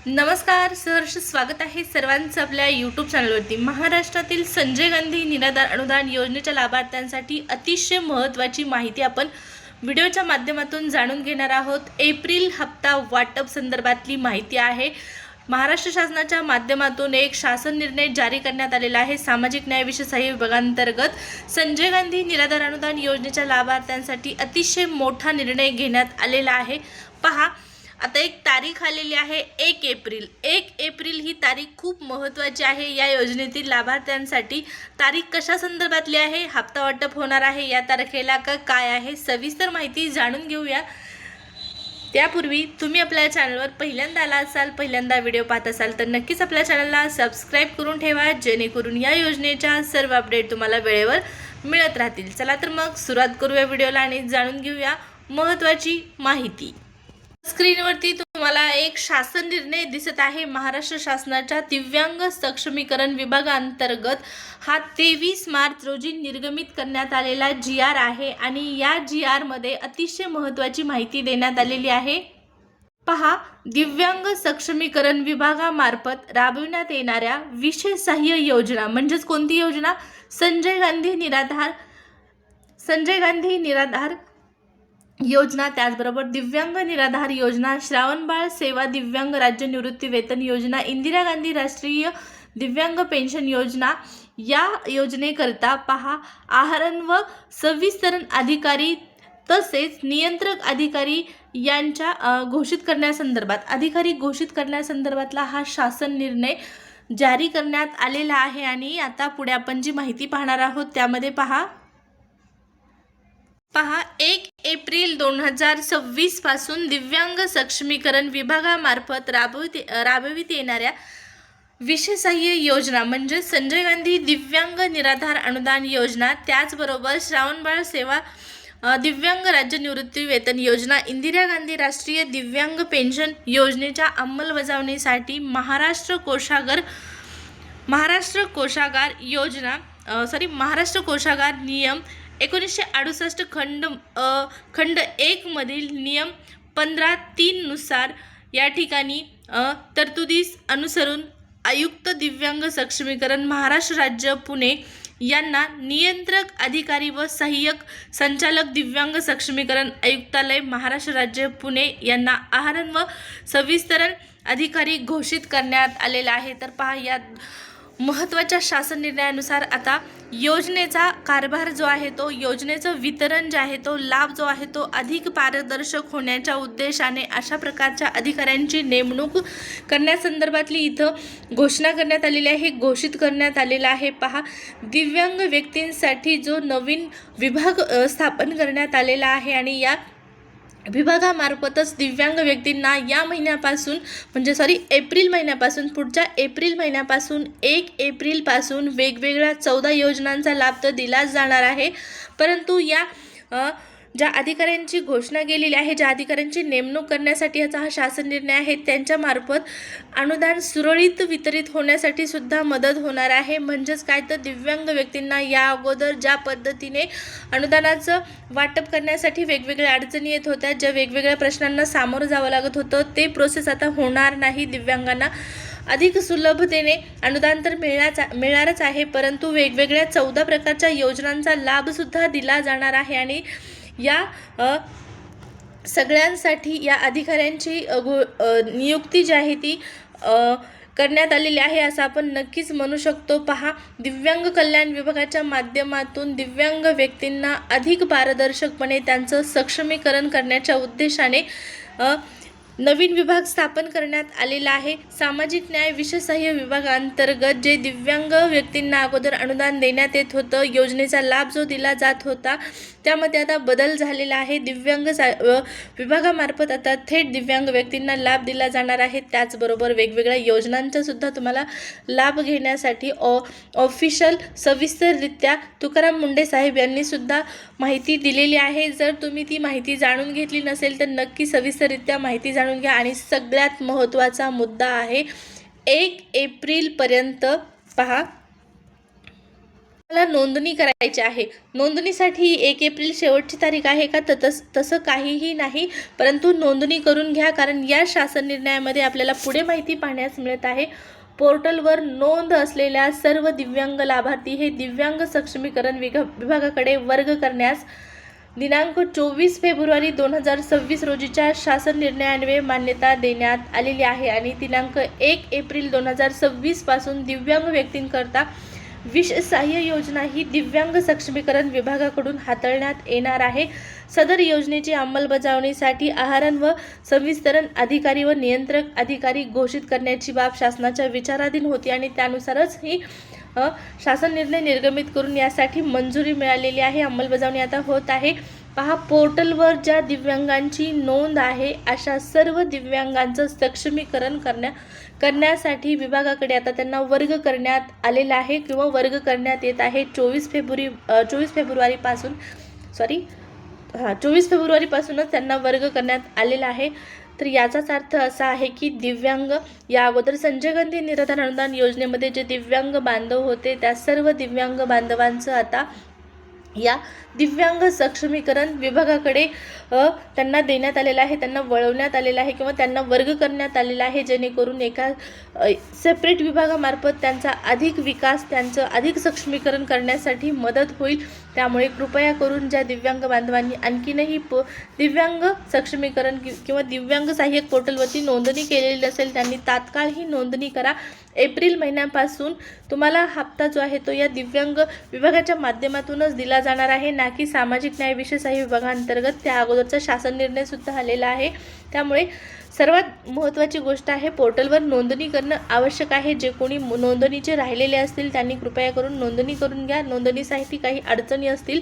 नमस्कार, सहर्ष स्वागत आहे सर्वांचं आपल्या यूट्यूब चॅनलवरती। महाराष्ट्रातील संजय गांधी निराधार अनुदान योजनेच्या लाभार्थ्यांसाठी अतिशय महत्त्वाची माहिती आपण व्हिडिओच्या माध्यमातून जाणून घेणार आहोत। एप्रिल हप्ता वाटप संदर्भातली माहिती आहे। महाराष्ट्र शासनाच्या माध्यमातून एक शासन निर्णय जारी करण्यात आलेला आहे। सामाजिक न्याय विशेष सहाय्य विभागांतर्गत संजय गांधी निराधार अनुदान योजनेच्या लाभार्थ्यांसाठी अतिशय मोठा निर्णय घेण्यात आलेला आहे। पहा, आता एक तारीख आलेली आहे 1 एप्रिल। 1 एप्रिल ही तारीख खूप महत्त्वाची आहे या योजनेतील लाभार्थ्यांसाठी। तारीख कशा संदर्भातली आहे, हप्ता वाटप होणार आहे या तारखेला का काय आहे, सविस्तर माहिती जाणून घेऊया। त्यापूर्वी तुम्ही आपल्या चॅनलवर पहिल्यांदा आला असाल, पहिल्यांदा व्हिडिओ पाहत असाल तर नक्कीच आपल्या चॅनलला सबस्क्राईब करून ठेवा, जेणेकरून या योजनेच्या सर्व अपडेट तुम्हाला वेळेवर मिळत राहतील। चला तर मग सुरुवात करूया व्हिडिओला आणि जाणून घेऊया महत्त्वाची माहिती। स्क्रीनवरती तुम्हाला एक शासन निर्णय दिसत आहे। महाराष्ट्र शासनाच्या दिव्यांग सक्षमीकरण विभागांतर्गत हा 23 मार्च रोजी निर्गमित करण्यात आलेला GR आहे आणि या GR मध्ये अतिशय महत्त्वाची माहिती देण्यात आलेली आहे। पहा, दिव्यांग सक्षमीकरण विभागामार्फत राबविण्यात येणाऱ्या विशेष सहाय्य योजना म्हणजेच कोणती योजना? संजय गांधी निराधार योजना, त्याचबरोबर दिव्यांग निराधार योजना, श्रावणबाळ सेवा दिव्यांग राज्य निवृत्ती वेतन योजना, इंदिरा गांधी राष्ट्रीय दिव्यांग पेन्शन योजना या योजनेकरता पहा आहरण व सविस्तरण अधिकारी तसेच नियंत्रक अधिकारी यांच्या घोषित करण्यासंदर्भातला हा शासन निर्णय जारी करण्यात आलेला आहे। आणि आता पुढे आपण जी माहिती पाहणार आहोत त्यामध्ये पहा 1 एप्रिल 2026 पासून दिव्यांग सक्षमीकरण विभागामार्फत राबवित येणाऱ्या विशेष सहाय्य योजना म्हणजे संजय गांधी दिव्यांग निराधार अनुदान योजना, त्याचबरोबर श्रावणबाळ सेवा दिव्यांग राज्य निवृत्ती वेतन योजना, इंदिरा गांधी राष्ट्रीय दिव्यांग पेन्शन योजनेच्या अंमलबजावणीसाठी महाराष्ट्र कोषागार नियम 1968 खंड 1 मधील नियम 15(3) नुसार या ठिकाणी तरतुदीस अनुसरून आयुक्त दिव्यांग सक्षमीकरण महाराष्ट्र राज्य पुणे यांना नियंत्रक अधिकारी व सहाय्यक संचालक दिव्यांग सक्षमीकरण आयुक्तालय महाराष्ट्र राज्य पुणे यांना आहरण व सविस्तरण अधिकारी घोषित करण्यात आलेला आहे। तर पहा, या महत्त्वाच्या शासन निर्णयानुसार आता योजनेचा कारभार जो आहे तो, योजनेचं वितरण जे आहे तो, लाभ जो आहे तो अधिक पारदर्शक होण्याच्या उद्देशाने अशा प्रकारच्या अधिकाऱ्यांची नेमणूक करण्यासंदर्भातली इथं घोषणा करण्यात आलेली आहे, घोषित करण्यात आलेला आहे। पहा, दिव्यांग व्यक्तींसाठी जो नवीन विभाग स्थापन करण्यात आलेला आहे आणि या विभागामार्फतच दिव्यांग व्यक्तींना या महिन्यापासून एप्रिल महिन्यापासून, पुढच्या एप्रिल महिन्यापासून 1 एप्रिलपासून वेगवेगळ्या 14 योजनांचा लाभ तर दिलाच जाणार आहे। परंतु या ज्या अधिकाऱ्यांची घोषणा केलेली आहे, ज्या अधिकाऱ्यांची नेमणूक करण्यासाठी याचा हा शासन निर्णय आहे, त्यांच्यामार्फत अनुदान सुरळीत वितरित होण्यासाठी सुद्धा मदत होणार आहे। म्हणजेच काय तर दिव्यांग व्यक्तींना या अगोदर ज्या पद्धतीने अनुदानाचं वाटप करण्यासाठी वेगवेगळ्या अडचणी येत होत्या, ज्या वेगवेगळ्या प्रश्नांना सामोरं जावं लागत होतं, ते प्रोसेस आता होणार नाही। दिव्यांगांना अधिक सुलभतेने अनुदान तर मिळणारच आहे, परंतु वेगवेगळ्या 14 प्रकारच्या योजनांचा लाभसुद्धा दिला जाणार आहे। आणि या सगळ्यांसाठी या अधिकाऱ्यांची नियुक्ती जी आहे ती करण्यात आलेली आहे असं आपण नक्कीच म्हणू शकतो। पहा, दिव्यांग कल्याण विभागाच्या माध्यमातून दिव्यांग व्यक्तींना अधिक पारदर्शकपणे त्यांचं सक्षमीकरण करण्याच्या उद्देशाने नवीन विभाग स्थापन करण्यात आलेला आहे। सामाजिक न्याय विशेष सहाय्य विभागांतर्गत जे दिव्यांग व्यक्तींना अगोदर अनुदान देण्यात येत होतं, योजनेचा लाभ जो दिला जात होता, त्यामध्ये आता बदल झालेला आहे। दिव्यांग विभागामार्फत आता थेट दिव्यांग व्यक्तींना लाभ दिला जाणार आहे। त्याचबरोबर वेगवेगळ्या योजनांचा सुद्धा तुम्हाला लाभ घेण्यासाठी ऑफिशियल सविस्तररित्या तुकाराम मुंडे साहेब यांनी सुद्धा माहिती दिलेली आहे। जर तुम्ही ती माहिती जाणून घेतली नसेल तर नक्की सविस्तररित्या माहिती जाणून घ्या। आणि सगळ्यात महत्त्वाचा मुद्दा आहे 1 एप्रिलपर्यंत पहा मला नोंदणी करायची आहे. नोंदणीसाठी 1 एप्रिल शेवटची तारीख आहे का? तर तसं काहीही नाही, परंतु नोंदणी करून घ्या, कारण या शासन निर्णयामध्ये आपल्याला पुढे माहिती पाहण्यास मिळत आहे. पोर्टलवर नोंद असलेल्या सर्व दिव्यांग लाभार्थी हे दिव्यांग सक्षमीकरण विभागाकडे वर्ग करण्यास दिनांक 24 फेब्रुवारी 2026 रोजीच्या शासन निर्णयान्वये मान्यता देण्यात आलेली आहे आणि दिनांक 1 एप्रिल 2026 पासून दिव्यांग व्यक्तींकरता विशेष सहाय्य योजना ही दिव्यांग सक्षमीकरण विभागाकडून हाताळण्यात येणार आहे. सदर योजनेची अंमलबजावणीसाठी आहारण व संवितरण अधिकारी व नियंत्रक अधिकारी घोषित करण्याची बाब शासनाच्या विचाराधीन होती आणि त्यानुसारच ही शासन निर्णय निर्गमित करून यासाठी मंजुरी मिळालेली आहे. अंमलबजावणी आता होत आहे. पहा, पोर्टलवर ज्या दिव्यांगांची नोंद आहे अशा सर्व दिव्यांगांचं सक्षमीकरण करण्यासाठी विभागाकडे आता त्यांना वर्ग करण्यात आलेला आहे किंवा वर्ग करण्यात येत आहे. 24 फेब्रुवारीपासूनच त्यांना वर्ग करण्यात आलेला आहे. तर याचाच अर्थ असा आहे की दिव्यांग या अगोदर संजय गांधी निराधार अनुदान योजनेमध्ये जे दिव्यांग बांधव होते त्या सर्व दिव्यांग बांधवांचं आता या दिव्यांग सक्षमीकरण विभागाकडे त्यांना देण्यात आलेलं आहे, त्यांना वळवण्यात आलेलं आहे किंवा त्यांना वर्ग करण्यात आलेला आहे, जेणेकरून एका सेपरेट विभागामार्फत त्यांचा अधिक विकास, त्यांचं अधिक सक्षमीकरण करण्यासाठी मदत होईल. त्यामुळे कृपया करून ज्या दिव्यांग बांधवांनी आणखीनही दिव्यांग सक्षमीकरण किंवा दिव्यांग सहाय्यक पोर्टलवरती नोंदणी केलेली नसेल त्यांनी तात्काळ ही नोंदणी करा. एप्रिल महिन्यापासून तुम्हाला हप्ता जो आहे तो या दिव्यांग विभागाच्या माध्यमातूनच दिला जाणार आहे, ना की सामाजिक न्याय विशेष सहाय्य विभागांतर्गत. त्या अगोदरचा शासन निर्णय सुद्धा आलेला आहे. त्यामुळे सर्वात महत्त्वाची गोष्ट आहे, पोर्टलवर नोंदणी करणं आवश्यक आहे. जे कोणी नोंदणीचे राहिलेले असतील त्यांनी कृपया करून नोंदणी करून घ्या. नोंदणीसाठी काही अडचणी असतील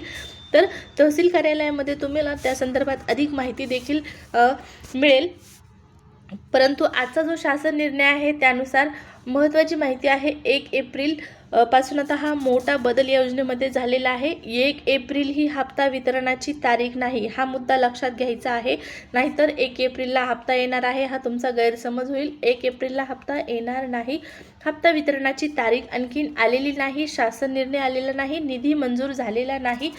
तर तहसील कार्यालयामध्ये तुम्हाला त्या संदर्भात अधिक माहिती देखील मिळेल. परंतु आजचा जो शासन निर्णय आहे त्यानुसार महत्त्वाची माहिती आहे, 1 एप्रिल पासून आता हा मोठा बदल या योजनेमध्ये झालेला आहे. 1 एप्रिल ही हप्ता वितरणाची तारीख नाही, हा मुद्दा लक्षात घ्यायचा आहे. नाहीतर 1 एप्रिलला हप्ता येणार आहे हा तुमचा गैरसमज होईल. 1 एप्रिलला हप्ता येणार नाही. हप्ता वितरणाची तारीख आणखीन आलेली नाही, शासन निर्णय आलेला नाही, निधी मंजूर झालेला नाही.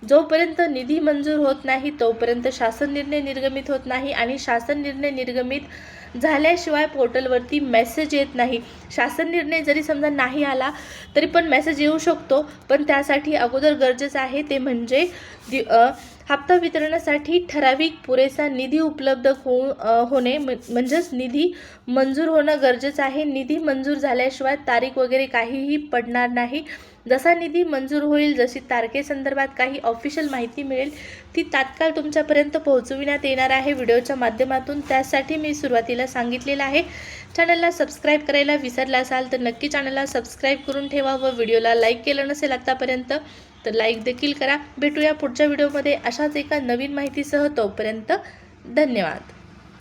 जोपर्यंत निधी मंजूर होत नाही तोपर्यंत शासन निर्णय निर्गमित होत नाही आणि शासन निर्णय निर्गमित झाल्याशिवाय पोर्टलवरती मेसेज येत नाही. शासन निर्णय जरी समजा नाही आला तरी पण मेसेज येऊ शकतो, पण त्यासाठी अगोदर गरजेचं आहे ते म्हणजे हप्ता वितरणासाठी ठराविक पुरेसा निधी उपलब्ध होणे म्हणजेच निधी मंजूर होणं गरजेचं आहे. निधी मंजूर झाल्याशिवाय तारीख वगैरे काहीही पडणार नाही. जसा निधी मंजूर होईल, जशी तारखेसंदर्भात काही ऑफिशियल माहिती मिळेल ती तात्काळ तुमच्यापर्यंत पोहोचविण्यात येणार आहे व्हिडिओच्या माध्यमातून. त्यासाठी मी सुरुवातीला सांगितलेलं आहे. चॅनलला सबस्क्राईब करायला विसरला असाल तर नक्की चॅनलला सबस्क्राईब करून ठेवा व व्हिडिओला लाईक केलं नसेल आतापर्यंत तर लाईक देखील करा. भेटूया पुढच्या व्हिडिओमध्ये अशाच एका नवीन माहितीसह. तोपर्यंत धन्यवाद.